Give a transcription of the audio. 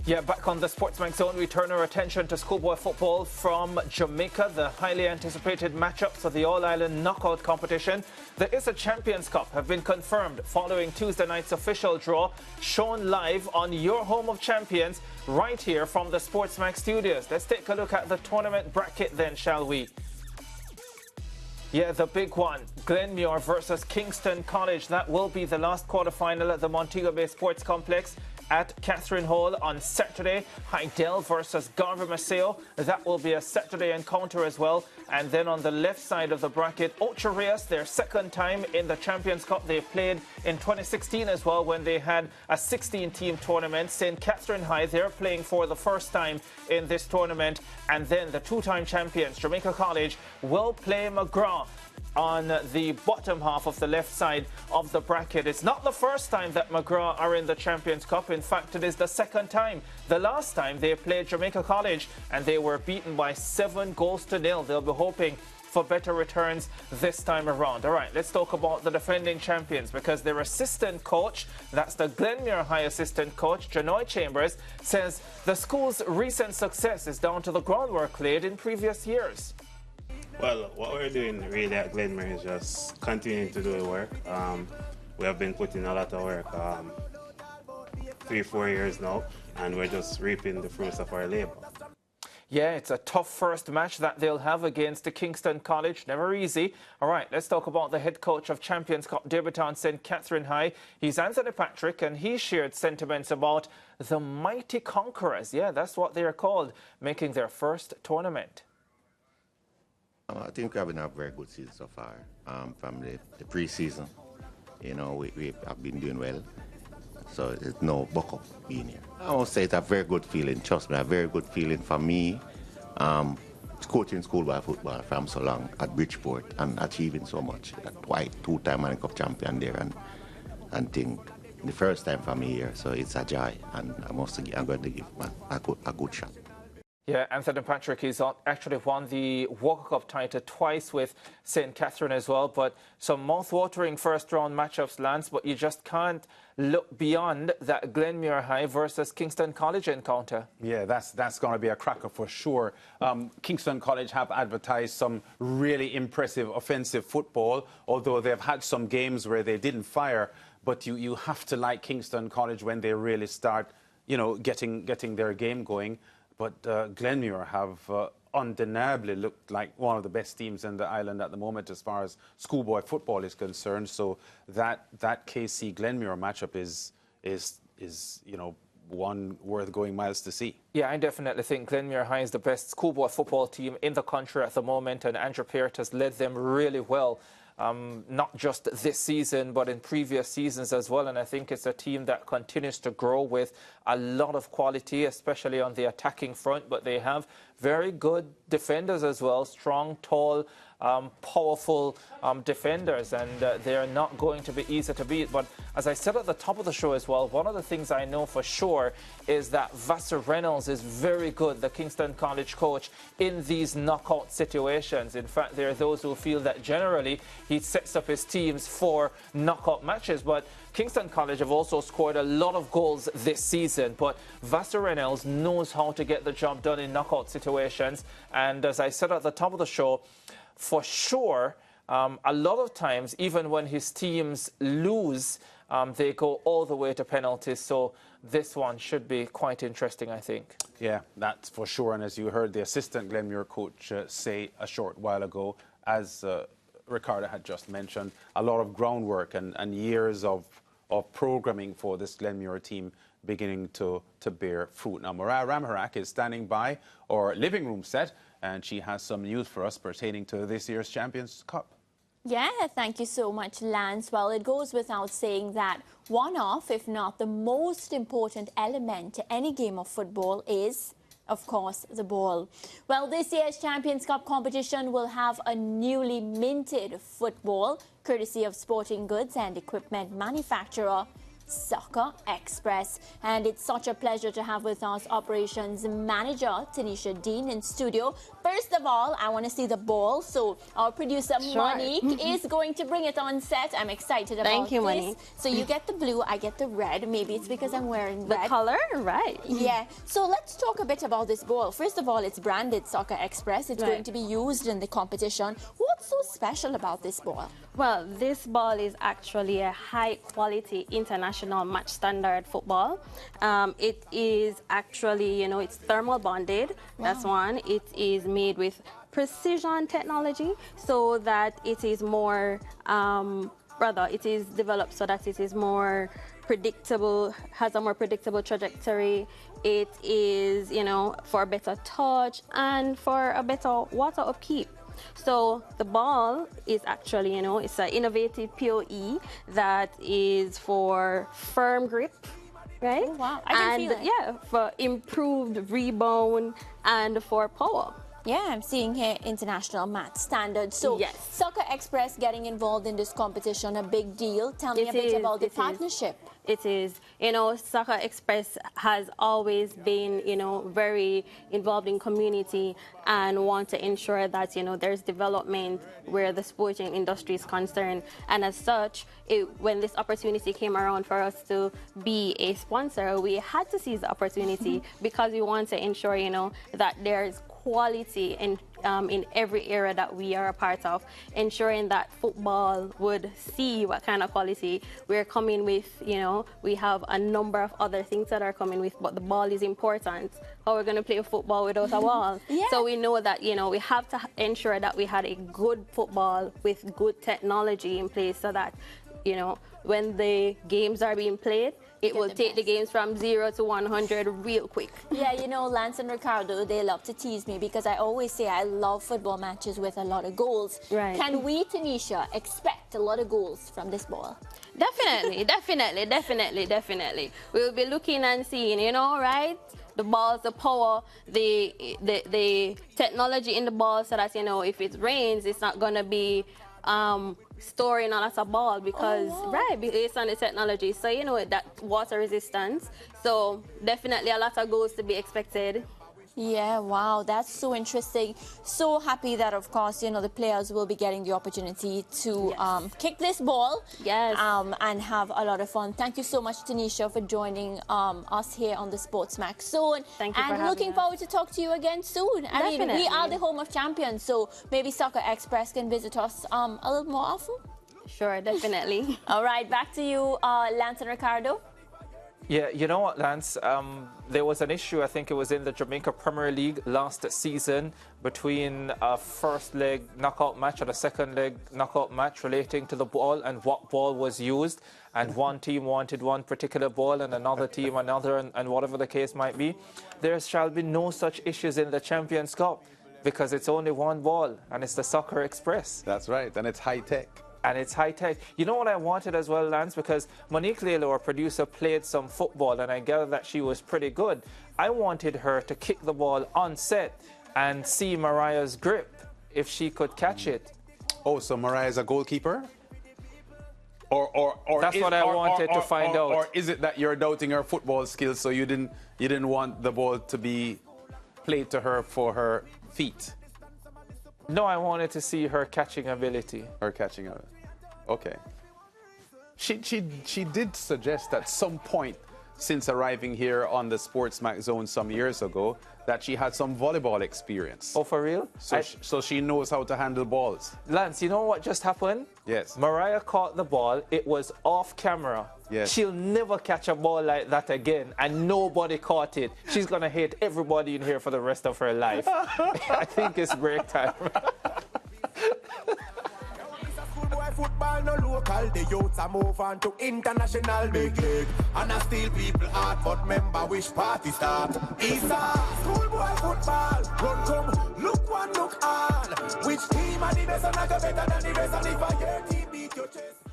Yeah, back on the SportsMax Zone, we turn our attention to schoolboy football from Jamaica. The highly anticipated matchups of the All-Ireland knockout competition. The ISSA Champions Cup have been confirmed following Tuesday night's official draw, shown live on your home of champions right here from the SportsMax studios. Let's take a look at the tournament bracket then, shall we? Yeah, the big one, Glenmuir versus Kingston College. That will be the last quarterfinal at the Montego Bay Sports Complex at Catherine Hall on Saturday. Hydel versus Garvey Maceo. That will be a Saturday encounter as well. And then on the left side of the bracket, Ocho Rios, their second time in the Champions Cup. They played in 2016 as well when they had a 16-team tournament. St. Catherine High, they're playing for the first time in this tournament. And then the two-time champions, Jamaica College, will play McGraw on the bottom half of the left side of the bracket. It's not the first time that McGraw are in the Champions Cup. In fact, it is the second time. The last time they played Jamaica College and they were beaten by 7-0. They'll be hoping for better returns this time around. All right, let's talk about the defending champions because their assistant coach, that's the Glenmuir High assistant coach, Janoy Chambers, says the school's recent success is down to the groundwork laid in previous years. Well, what we're doing really at Glenmuir is just continuing to do the work. We have been putting a lot of work 3-4 years now, and we're just reaping the fruits of our labor. Yeah, it's a tough first match that they'll have against the Kingston College. Never easy. All right, let's talk about the head coach of Champions Cup debutant St. Catherine High. He's Anthony Patrick, and he shared sentiments about the mighty conquerors. Yeah, that's what they're called, making their first tournament. I think we're having a very good season so far. From the pre-season, you know, we have been doing well. So there's no buck up being here. I would say it's a very good feeling, trust me, a very good feeling for me. Coaching schoolboy football from so long at Bridgeport and achieving so much. Two-time Manning Cup champion there and think the first time for me here. So it's a joy, and I'm going to give a good shot. Yeah, Anthony Patrick has actually won the Walker Cup title twice with St. Catherine as well. But some mouth-watering first-round matchups, Lance, but you just can't look beyond that Glenmuir High versus Kingston College encounter. Yeah, that's going to be a cracker for sure. Kingston College have advertised some really impressive offensive football, although they've had some games where they didn't fire. But you have to like Kingston College when they really start, you know, getting their game going. But Glenmuir have undeniably looked like one of the best teams in the island at the moment as far as schoolboy football is concerned. So that KC Glenmuir matchup is you know, one worth going miles to see. Yeah, I definitely think Glenmuir High is the best schoolboy football team in the country at the moment, and Andrew Peart has led them really well. Not just this season, but in previous seasons as well. And I think it's a team that continues to grow with a lot of quality, especially on the attacking front. But they have very good defenders as well, strong, tall, powerful defenders, and they're not going to be easy to beat. But as I said at the top of the show as well, one of the things I know for sure is that Vassar Reynolds is very good, the Kingston College coach, in these knockout situations. In fact, there are those who feel that generally he sets up his teams for knockout matches. But Kingston College have also scored a lot of goals this season, but Vassar Reynolds knows how to get the job done in knockout situations. And as I said at the top of the show, for sure, a lot of times, even when his teams lose, they go all the way to penalties. So this one should be quite interesting, I think. Yeah, that's for sure. And as you heard the assistant Glenmuir coach say a short while ago, as Ricardo had just mentioned, a lot of groundwork and years of programming for this Glenmuir team beginning to bear fruit. Now, Mariah Ramharak is standing by our living room set, and she has some news for us pertaining to this year's Champions Cup. Yeah, thank you so much, Lance. Well, it goes without saying that one of, if not the most important element to any game of football is, of course, the ball. Well, this year's Champions Cup competition will have a newly minted football, courtesy of sporting goods and equipment manufacturer Soccer Express. And it's such a pleasure to have with us Operations Manager Tanisha Dean in studio. First of all, I want to see the ball. So our producer Monique is going to bring it on set. I'm excited about Thank you, this. Monique. So you get the blue, I get the red. Maybe it's because I'm wearing red. The color, right? Yeah. So let's talk a bit about this ball. First of all, it's branded Soccer Express. It's going to be used in the competition. What's so special about this ball? Well, this ball is actually a high-quality international match standard football. It is actually, it's thermal bonded. Wow. That's one. It is made with precision technology so that it is more, it is developed so that it is more predictable, has a more predictable trajectory. It is, for a better touch and for a better water upkeep. So the ball is actually, it's an innovative POE that is for firm grip, right? Oh, wow. I can feel it. Yeah, for improved rebound and for power. Yeah, I'm seeing here international match standard. So yes. Soccer Express getting involved in this competition, a big deal. Tell me a bit about the partnership. It is. Soccer Express has always been, very involved in community and want to ensure that, there's development where the sporting industry is concerned. And as such, when this opportunity came around for us to be a sponsor, we had to seize the opportunity because we want to ensure, that there's quality in every area that we are a part of, ensuring that football would see what kind of quality we're coming with. We have a number of other things that are coming with, but the ball is important. How we're going to play football without a ball? Yeah. So we know that, we have to ensure that we had a good football with good technology in place so that, when the games are being played, it will take the games from 0 to 100 real quick. Yeah, Lance and Ricardo, they love to tease me because I always say I love football matches with a lot of goals. Right. Can we, Tanisha, expect a lot of goals from this ball? Definitely, definitely. We'll be looking and seeing, right? The balls, the power, the technology in the ball so that, if it rains, it's not going to be storing a lot of ball because, based on the technology. So, that water resistance. So, definitely a lot of goals to be expected. Yeah, wow, that's so interesting. So happy that, of course, the players will be getting the opportunity to kick this ball and have a lot of fun. Thank you so much, Tanisha, for joining us here on the SportsMax Zone. Thank you for having us. And looking forward to talk to you again soon. Definitely. I mean, we are the home of champions, so maybe Soccer Express can visit us a little more often. Sure, definitely. All right, back to you, Lance and Ricardo. Yeah, you know what, Lance? There was an issue, I think it was in the Jamaica Premier League last season between a first leg knockout match and a second leg knockout match relating to the ball and what ball was used. And one team wanted one particular ball and another team another, and whatever the case might be. There shall be no such issues in the Champions Cup because it's only one ball and it's the Soccer Express. That's right, and it's high-tech. And it's high-tech. You know what I wanted as well, Lance? Because Monique Lalo, our producer, played some football, and I gathered that she was pretty good. I wanted her to kick the ball on set and see Mariah's grip, if she could catch it. Oh, so Mariah's a goalkeeper? Or that's what I wanted to find out. Or is it that you're doubting her football skills, so you didn't want the ball to be played to her for her feet? No, I wanted to see her catching ability. Her catching ability. Okay. She did suggest at some point since arriving here on the SportsMax Zone some years ago that she had some volleyball experience. Oh, for real? So she knows how to handle balls. Lance, you know what just happened? Yes. Mariah caught the ball. It was off camera. Yes. She'll never catch a ball like that again, and nobody caught it. She's going to hate everybody in here for the rest of her life. I think it's break time. Football no local, the youths are move on to international big league. And I still people art, but member wish party start. ISSA, schoolboy football, run come, look one, look all. Which team are the best and I go better than the rest, and if I hear team beat your chest.